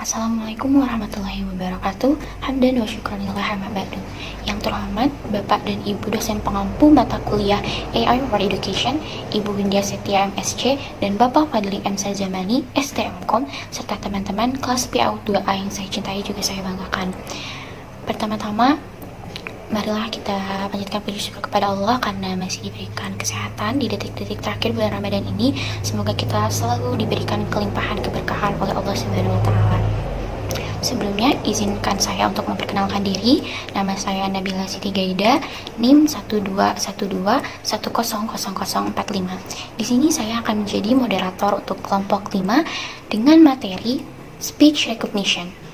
Assalamualaikum warahmatullahi wabarakatuh. Hamdan wa syukranillah amma ba'du. Yang terhormat Bapak dan Ibu dosen pengampu mata kuliah AI for Education, Ibu Windia Setia MSc, dan Bapak Fadli M. Sajamani, STMkom, serta teman-teman kelas PAUD 2A yang saya cintai juga saya banggakan. Pertama-tama, marilah kita panjatkan puji syukur kepada Allah karena masih diberikan kesehatan di detik-detik terakhir bulan Ramadan ini. Semoga kita selalu diberikan kelimpahan keberkahan oleh Allah Subhanahu wa taala. Sebelumnya, izinkan saya untuk memperkenalkan diri. Nama saya Nabila Siti Gaida, NIM 12121000045. Di sini saya akan menjadi moderator untuk kelompok 5 dengan materi Speech Recognition.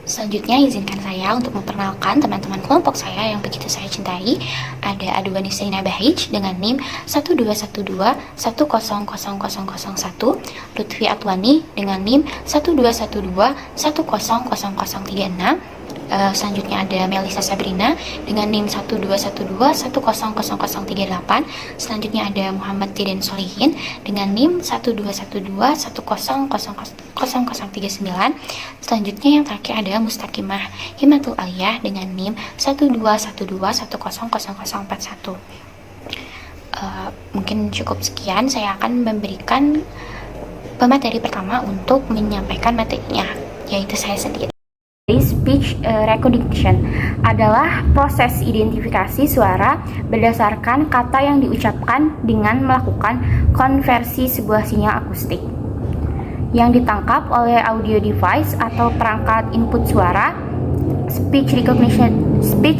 Selanjutnya, izinkan saya untuk memperkenalkan teman-teman kelompok saya yang begitu saya cintai. Ada Aduan Husaina Bahij dengan NIM 12121000001, Lutfi Atwani dengan NIM 12121000036. Selanjutnya ada Melisa Sabrina dengan NIM 12121000038. Selanjutnya ada Muhammad Tiden Solihin dengan NIM 12121000039. Selanjutnya yang terakhir ada Mustaqimah Himatul Aliyah dengan NIM 12121000041. Mungkin cukup sekian. Saya akan memberikan pemateri pertama untuk menyampaikan materinya, yaitu saya sendiri. Speech recognition adalah proses identifikasi suara berdasarkan kata yang diucapkan dengan melakukan konversi sebuah sinyal akustik yang ditangkap oleh audio device atau perangkat input suara. Speech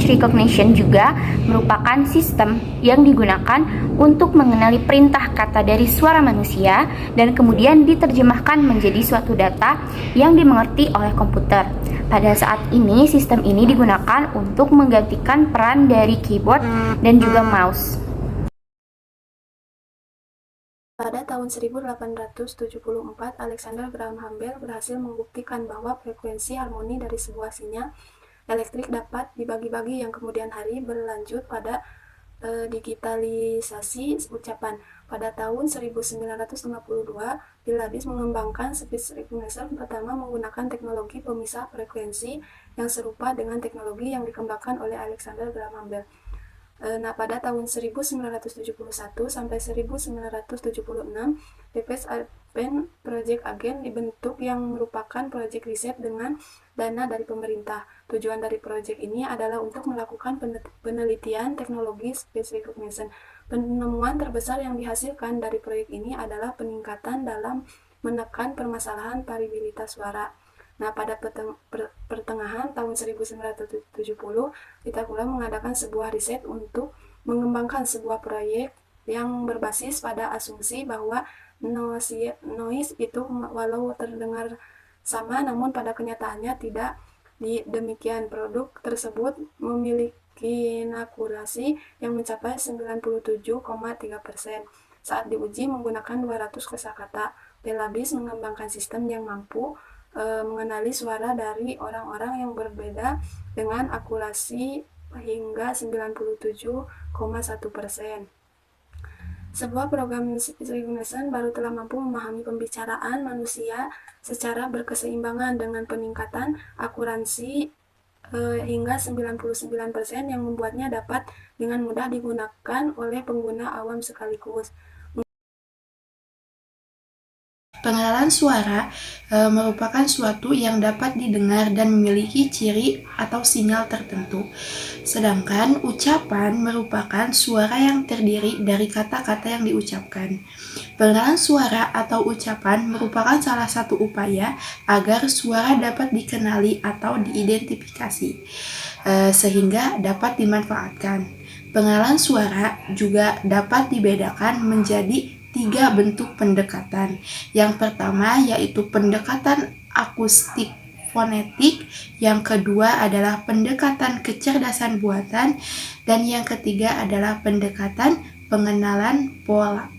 recognition juga merupakan sistem yang digunakan untuk mengenali perintah kata dari suara manusia dan kemudian diterjemahkan menjadi suatu data yang dimengerti oleh komputer. Pada saat ini, sistem ini digunakan untuk menggantikan peran dari keyboard dan juga mouse. Pada tahun 1874, Alexander Graham Bell berhasil membuktikan bahwa frekuensi harmoni dari sebuah sinyal elektrik dapat dibagi-bagi, yang kemudian hari berlanjut pada digitalisasi ucapan. Pada tahun 1952, Bill Davis mengembangkan speech recognition pertama menggunakan teknologi pemisah frekuensi yang serupa dengan teknologi yang dikembangkan oleh Alexander Graham Bell. Pada tahun 1971 sampai 1976, Davis Open Project Agent dibentuk yang merupakan proyek riset dengan dana dari pemerintah. Tujuan dari proyek ini adalah untuk melakukan penelitian teknologi speech recognition. Penemuan terbesar yang dihasilkan dari proyek ini adalah peningkatan dalam menekan permasalahan variabilitas suara. Pada pertengahan tahun 1970, Pitakula mengadakan sebuah riset untuk mengembangkan sebuah proyek yang berbasis pada asumsi bahwa noise itu walau terdengar sama, namun pada kenyataannya tidak demikian. Produk tersebut memiliki akurasi yang mencapai 97,3% saat diuji menggunakan 200 kosakata. Bell Davis mengembangkan sistem yang mampu mengenali suara dari orang-orang yang berbeda dengan akurasi hingga 97,1%. Sebuah program speech recognition baru telah mampu memahami pembicaraan manusia secara berkeseimbangan dengan peningkatan akurasi hingga 99% yang membuatnya dapat dengan mudah digunakan oleh pengguna awam sekaligus. Pengenalan suara merupakan suatu yang dapat didengar dan memiliki ciri atau sinyal tertentu. Sedangkan ucapan merupakan suara yang terdiri dari kata-kata yang diucapkan. Pengenalan suara atau ucapan merupakan salah satu upaya agar suara dapat dikenali atau diidentifikasi, sehingga dapat dimanfaatkan. Pengenalan suara juga dapat dibedakan menjadi 3 bentuk pendekatan. Yang pertama yaitu pendekatan akustik fonetik, yang kedua adalah pendekatan kecerdasan buatan, dan yang ketiga adalah pendekatan pengenalan pola.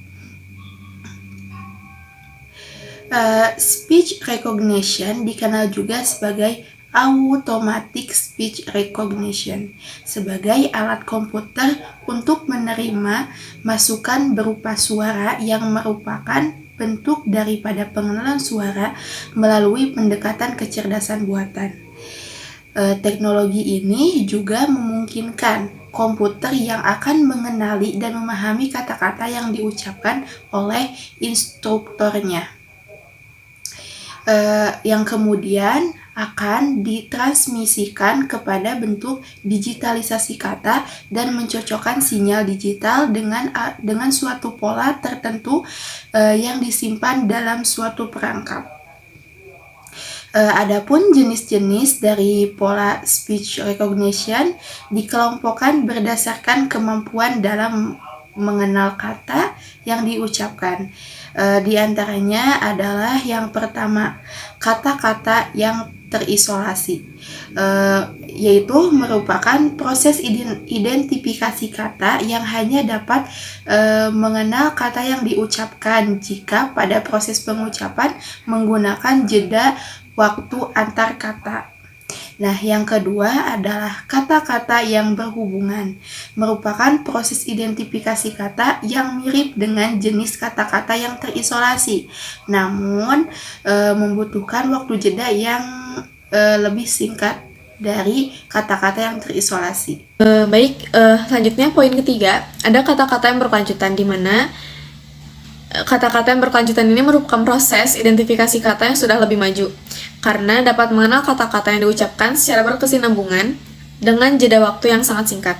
Speech recognition dikenal juga sebagai automatic speech recognition sebagai alat komputer untuk menerima masukan berupa suara yang merupakan bentuk daripada pengenalan suara melalui pendekatan kecerdasan buatan. Teknologi ini juga memungkinkan komputer yang akan mengenali dan memahami kata-kata yang diucapkan oleh instrukturnya, yang kemudian akan ditransmisikan kepada bentuk digitalisasi kata dan mencocokkan sinyal digital dengan suatu pola tertentu yang disimpan dalam suatu perangkap. Adapun jenis-jenis dari pola speech recognition dikelompokkan berdasarkan kemampuan dalam mengenal kata yang diucapkan. Di antaranya adalah yang pertama, kata-kata yang terisolasi, yaitu merupakan proses identifikasi kata yang hanya dapat mengenal kata yang diucapkan jika pada proses pengucapan menggunakan jeda waktu antar kata. Nah, yang kedua adalah kata-kata yang berhubungan, merupakan proses identifikasi kata yang mirip dengan jenis kata-kata yang terisolasi, namun membutuhkan waktu jeda yang lebih singkat dari kata-kata yang terisolasi. Selanjutnya poin ketiga, ada kata-kata yang berkelanjutan, di mana kata-kata yang berkelanjutan ini merupakan proses identifikasi kata yang sudah lebih maju, karena dapat mengenal kata-kata yang diucapkan secara berkesinambungan dengan jeda waktu yang sangat singkat.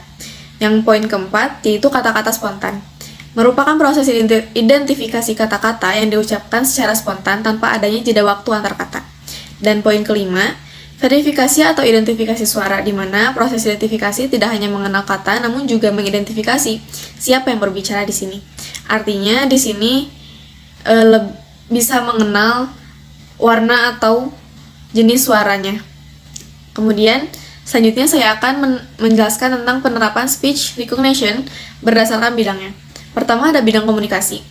Yang poin keempat, yaitu kata-kata spontan, merupakan proses identifikasi kata-kata yang diucapkan secara spontan tanpa adanya jeda waktu antar kata. Dan poin kelima, verifikasi atau identifikasi suara, di mana proses identifikasi tidak hanya mengenal kata, namun juga mengidentifikasi siapa yang berbicara di sini. Artinya di sini bisa mengenal warna atau jenis suaranya. Kemudian selanjutnya saya akan menjelaskan tentang penerapan speech recognition berdasarkan bidangnya. Pertama ada bidang komunikasi.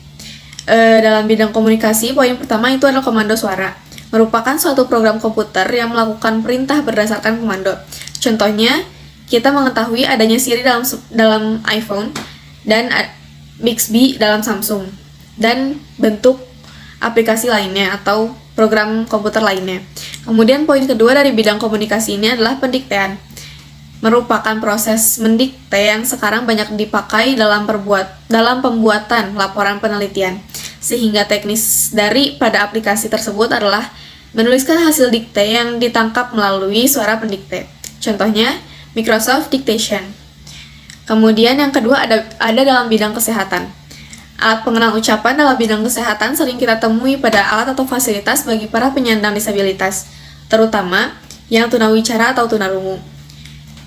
Dalam bidang komunikasi, poin pertama itu adalah komando suara, merupakan suatu program komputer yang melakukan perintah berdasarkan komando. Contohnya, kita mengetahui adanya Siri dalam iPhone dan Bixby dalam Samsung, dan bentuk aplikasi lainnya atau program komputer lainnya. Kemudian poin kedua dari bidang komunikasi ini adalah pendiktean, merupakan proses mendikte yang sekarang banyak dipakai dalam pembuatan laporan penelitian, sehingga teknis pada aplikasi tersebut adalah menuliskan hasil dikte yang ditangkap melalui suara pendikte. Contohnya, Microsoft Dictation. Kemudian yang kedua ada dalam bidang kesehatan. Alat pengenal ucapan dalam bidang kesehatan sering kita temui pada alat atau fasilitas bagi para penyandang disabilitas, terutama yang tunawicara atau tunarungu,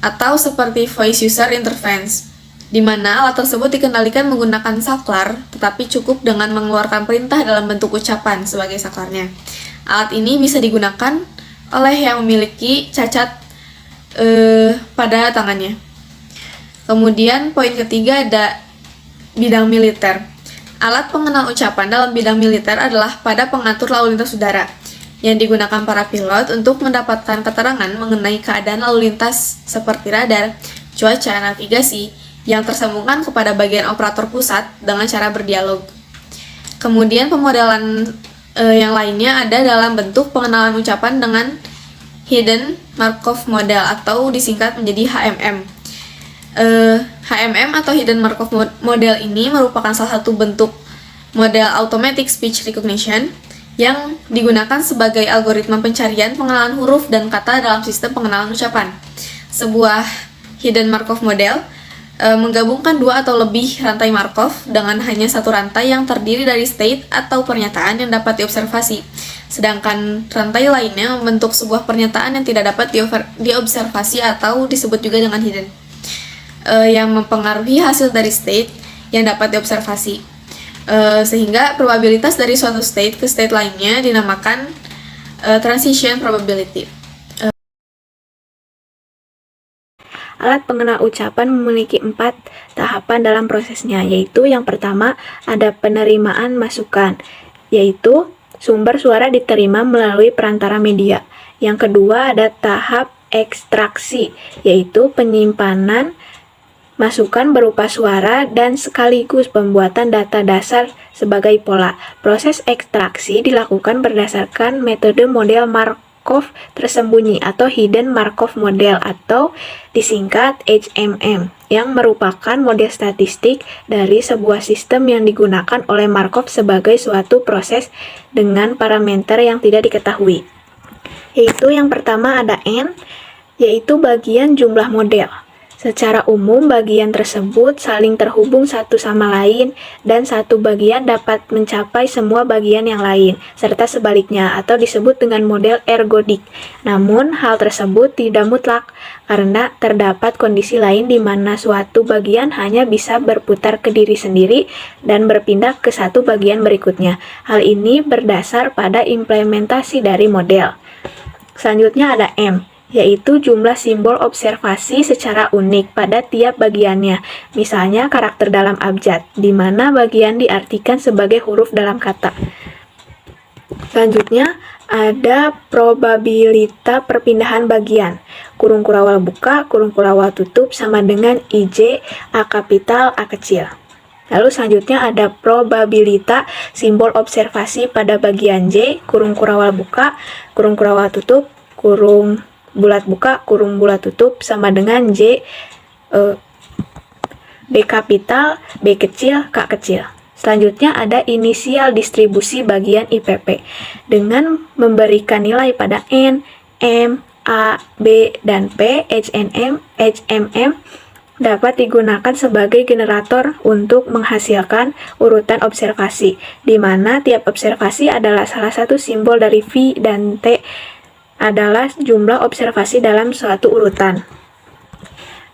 atau seperti voice user interface, di mana alat tersebut dikendalikan menggunakan saklar, tetapi cukup dengan mengeluarkan perintah dalam bentuk ucapan sebagai saklarnya. Alat ini bisa digunakan oleh yang memiliki cacat pada tangannya. Kemudian poin ketiga ada bidang militer. Alat pengenal ucapan dalam bidang militer adalah pada pengatur lalu lintas udara, yang digunakan para pilot untuk mendapatkan keterangan mengenai keadaan lalu lintas seperti radar, cuaca, navigasi, yang tersambungkan kepada bagian operator pusat dengan cara berdialog. Kemudian pemodelan yang lainnya ada dalam bentuk pengenalan ucapan dengan Hidden Markov Model atau disingkat menjadi HMM. HMM atau Hidden Markov Model ini merupakan salah satu bentuk model Automatic Speech Recognition yang digunakan sebagai algoritma pencarian pengenalan huruf dan kata dalam sistem pengenalan ucapan. Sebuah Hidden Markov Model menggabungkan dua atau lebih rantai Markov dengan hanya satu rantai yang terdiri dari state atau pernyataan yang dapat diobservasi, sedangkan rantai lainnya membentuk sebuah pernyataan yang tidak dapat diobservasi atau disebut juga dengan hidden, yang mempengaruhi hasil dari state yang dapat diobservasi, sehingga probabilitas dari suatu state ke state lainnya dinamakan transition probability. Alat pengenal ucapan memiliki 4 tahapan dalam prosesnya, yaitu yang pertama ada penerimaan masukan, yaitu sumber suara diterima melalui perantara media. Yang kedua ada tahap ekstraksi, yaitu penyimpanan masukan berupa suara dan sekaligus pembuatan data dasar sebagai pola. Proses ekstraksi dilakukan berdasarkan metode model Markov tersembunyi atau Hidden Markov Model atau disingkat HMM, yang merupakan model statistik dari sebuah sistem yang digunakan oleh Markov sebagai suatu proses dengan parameter yang tidak diketahui. Yaitu yang pertama ada N, yaitu bagian jumlah model. Secara umum, bagian tersebut saling terhubung satu sama lain, dan satu bagian dapat mencapai semua bagian yang lain, serta sebaliknya, atau disebut dengan model ergodik. Namun, hal tersebut tidak mutlak, karena terdapat kondisi lain di mana suatu bagian hanya bisa berputar ke diri sendiri dan berpindah ke satu bagian berikutnya. Hal ini berdasar pada implementasi dari model. Selanjutnya ada M, yaitu jumlah simbol observasi secara unik pada tiap bagiannya. Misalnya karakter dalam abjad, di mana bagian diartikan sebagai huruf dalam kata. Selanjutnya ada probabilitas perpindahan bagian. Kurung kurawal buka, kurung kurawal tutup sama dengan IJ, A kapital, A kecil. Lalu selanjutnya ada probabilitas simbol observasi pada bagian J, kurung kurawal buka, kurung kurawal tutup, kurung bulat buka, kurung bulat tutup sama dengan J, B kapital, B kecil, K kecil. Selanjutnya ada inisial distribusi bagian IPP dengan memberikan nilai pada N, M, A, B, dan P. HMM dapat digunakan sebagai generator untuk menghasilkan urutan observasi, di mana tiap observasi adalah salah satu simbol dari V dan T adalah jumlah observasi dalam suatu urutan.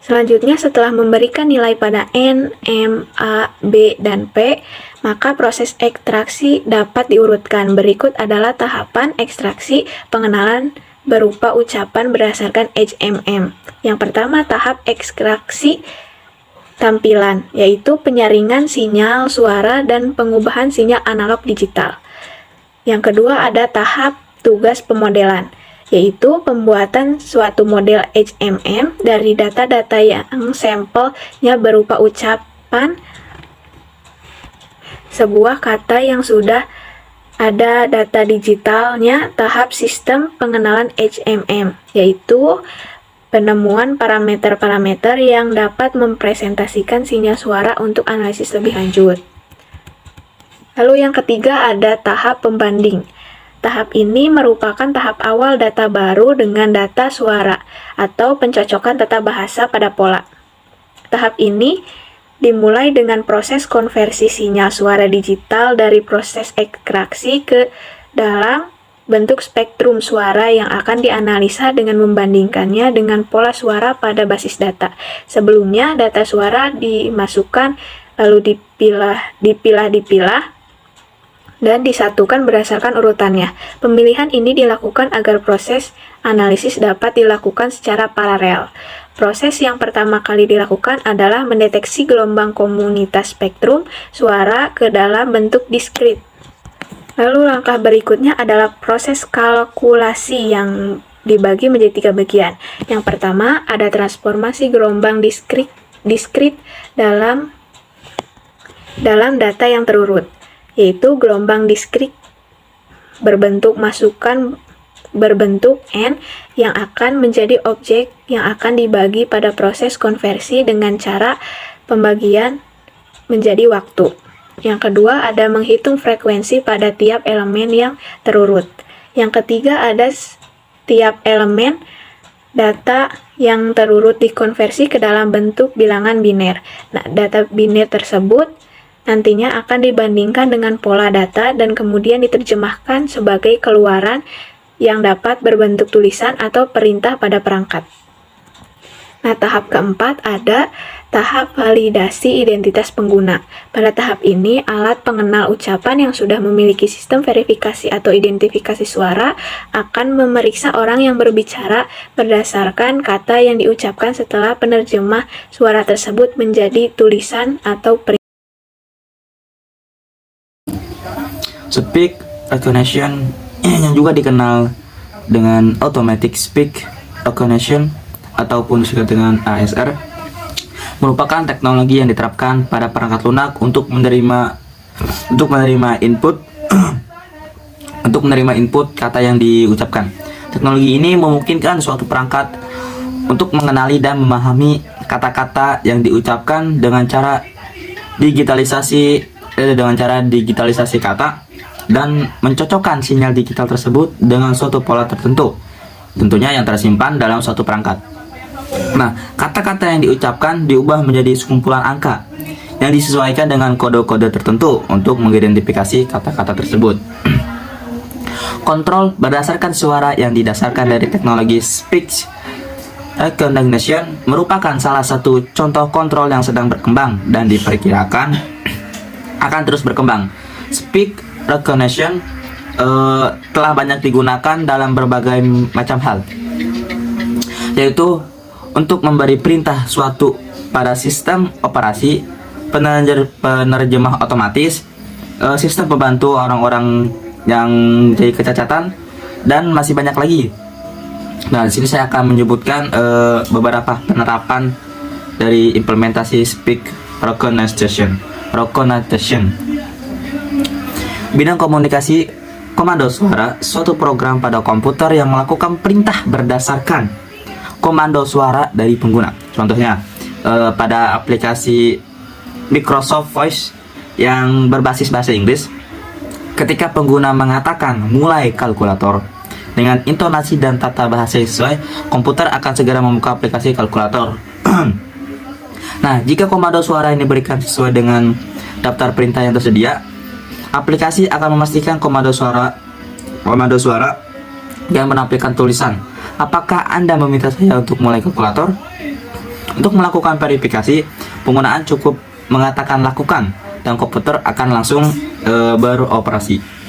Selanjutnya, setelah memberikan nilai pada N, M, A, B, dan P, maka proses ekstraksi dapat diurutkan. Berikut adalah tahapan ekstraksi pengenalan berupa ucapan berdasarkan HMM. Yang pertama, tahap ekstraksi tampilan, yaitu penyaringan sinyal suara dan pengubahan sinyal analog digital. Yang kedua, ada tahap tugas pemodelan, yaitu pembuatan suatu model HMM dari data-data yang sampelnya berupa ucapan sebuah kata yang sudah ada data digitalnya. Tahap sistem pengenalan HMM, yaitu penemuan parameter-parameter yang dapat mempresentasikan sinyal suara untuk analisis lebih lanjut. Lalu yang ketiga ada tahap pembanding. Tahap ini merupakan tahap awal data baru dengan data suara atau pencocokan tata bahasa pada pola. Tahap ini dimulai dengan proses konversi sinyal suara digital dari proses ekstraksi ke dalam bentuk spektrum suara yang akan dianalisa dengan membandingkannya dengan pola suara pada basis data. Sebelumnya, data suara dimasukkan lalu dipilah dan disatukan berdasarkan urutannya. Pemilihan ini dilakukan agar proses analisis dapat dilakukan secara paralel. Proses yang pertama kali dilakukan adalah mendeteksi gelombang komunitas spektrum suara ke dalam bentuk diskrit. Lalu langkah berikutnya adalah proses kalkulasi yang dibagi menjadi 3 bagian. Yang pertama ada transformasi gelombang diskrit dalam data yang terurut, yaitu gelombang diskrit berbentuk masukan berbentuk N yang akan menjadi objek yang akan dibagi pada proses konversi dengan cara pembagian menjadi waktu. Yang kedua ada menghitung frekuensi pada tiap elemen yang terurut. Yang ketiga ada tiap elemen data yang terurut dikonversi ke dalam bentuk bilangan biner. Nah, data biner tersebut nantinya akan dibandingkan dengan pola data dan kemudian diterjemahkan sebagai keluaran yang dapat berbentuk tulisan atau perintah pada perangkat. Nah, tahap keempat ada tahap validasi identitas pengguna. Pada tahap ini, alat pengenal ucapan yang sudah memiliki sistem verifikasi atau identifikasi suara akan memeriksa orang yang berbicara berdasarkan kata yang diucapkan setelah penerjemah suara tersebut menjadi tulisan atau perintah. Speech recognition yang juga dikenal dengan automatic speech recognition ataupun disebut dengan ASR merupakan teknologi yang diterapkan pada perangkat lunak untuk menerima input untuk menerima input kata yang diucapkan. Teknologi ini memungkinkan suatu perangkat untuk mengenali dan memahami kata-kata yang diucapkan dengan cara digitalisasi kata dan mencocokkan sinyal digital tersebut dengan suatu pola tertentu, tentunya yang tersimpan dalam suatu perangkat. Nah, kata-kata yang diucapkan diubah menjadi sekumpulan angka yang disesuaikan dengan kode-kode tertentu untuk mengidentifikasi kata-kata tersebut. Kontrol berdasarkan suara yang didasarkan dari teknologi speech recognition merupakan salah satu contoh kontrol yang sedang berkembang dan diperkirakan akan terus berkembang. Speech recognition telah banyak digunakan dalam berbagai macam hal, yaitu untuk memberi perintah suatu pada sistem operasi, penerjemah otomatis, sistem pembantu orang-orang yang jadi kecacatan, dan masih banyak lagi. Nah, di sini saya akan menyebutkan beberapa penerapan dari implementasi speech recognition. Bidang komunikasi komando suara, suatu program pada komputer yang melakukan perintah berdasarkan komando suara dari pengguna. Contohnya pada aplikasi Microsoft Voice yang berbasis bahasa Inggris, ketika pengguna mengatakan mulai kalkulator dengan intonasi dan tata bahasa sesuai, komputer akan segera membuka aplikasi kalkulator. Nah, jika komando suara yang diberikan sesuai dengan daftar perintah yang tersedia, aplikasi akan memastikan komando suara yang menampilkan tulisan, apakah Anda meminta saya untuk mulai kalkulator? Untuk melakukan verifikasi, penggunaan cukup mengatakan lakukan, dan komputer akan langsung beroperasi.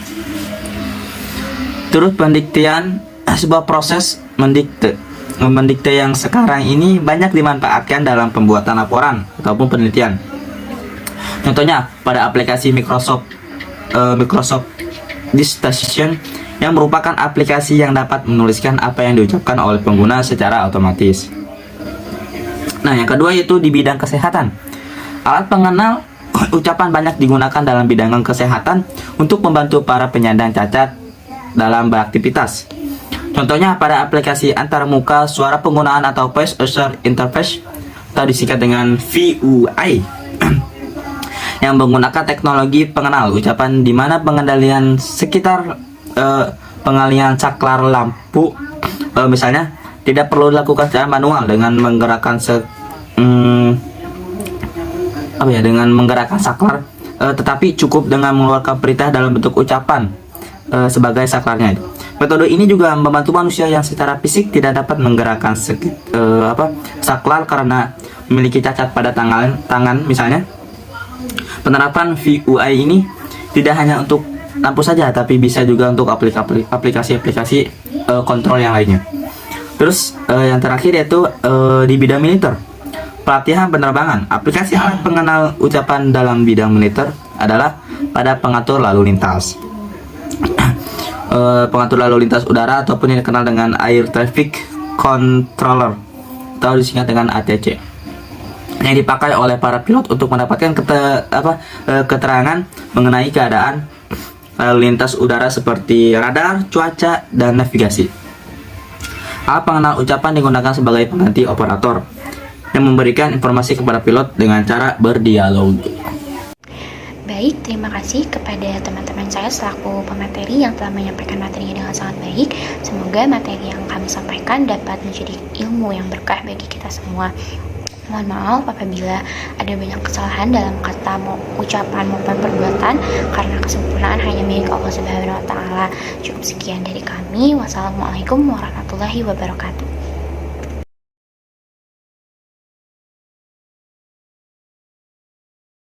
Turut pendiktean, sebuah proses mendikte yang sekarang ini banyak dimanfaatkan dalam pembuatan laporan ataupun penelitian. Contohnya pada aplikasi Microsoft Dictation yang merupakan aplikasi yang dapat menuliskan apa yang diucapkan oleh pengguna secara otomatis. Nah, yang kedua yaitu di bidang kesehatan. Alat pengenal ucapan banyak digunakan dalam bidang kesehatan untuk membantu para penyandang cacat dalam beraktivitas. Contohnya pada aplikasi antarmuka suara penggunaan atau Voice User Interface atau disingkat dengan VUI yang menggunakan teknologi pengenal ucapan di mana pengendalian pengalihan saklar lampu misalnya tidak perlu dilakukan secara manual dengan menggerakkan saklar, tetapi cukup dengan mengeluarkan perintah dalam bentuk ucapan sebagai saklarnya. Metode ini juga membantu manusia yang secara fisik tidak dapat menggerakkan saklar karena memiliki cacat pada tangan misalnya. Penerapan VUI ini tidak hanya untuk lampu saja, tapi bisa juga untuk aplikasi-aplikasi kontrol yang lainnya. Terus yang terakhir yaitu di bidang militer. Pelatihan penerbangan. Aplikasi alat pengenal ucapan dalam bidang militer adalah pada pengatur lalu lintas. Pengatur lalu lintas udara ataupun yang dikenal dengan Air Traffic Controller atau disingkat dengan ATC, yang dipakai oleh para pilot untuk mendapatkan keterangan mengenai keadaan lalu lintas udara seperti radar, cuaca, dan navigasi. Alat pengenal ucapan digunakan sebagai pengganti operator yang memberikan informasi kepada pilot dengan cara berdialog. Baik, terima kasih kepada teman-teman saya selaku pemateri yang telah menyampaikan materinya dengan sangat baik. Semoga materi yang kami sampaikan dapat menjadi ilmu yang berkah bagi kita semua. Mohon maaf apabila ada banyak kesalahan dalam kata ucapan maupun perbuatan, karena kesempurnaan hanya milik Allah Subhanahu wa taala. Cukup sekian dari kami. Wassalamualaikum warahmatullahi wabarakatuh.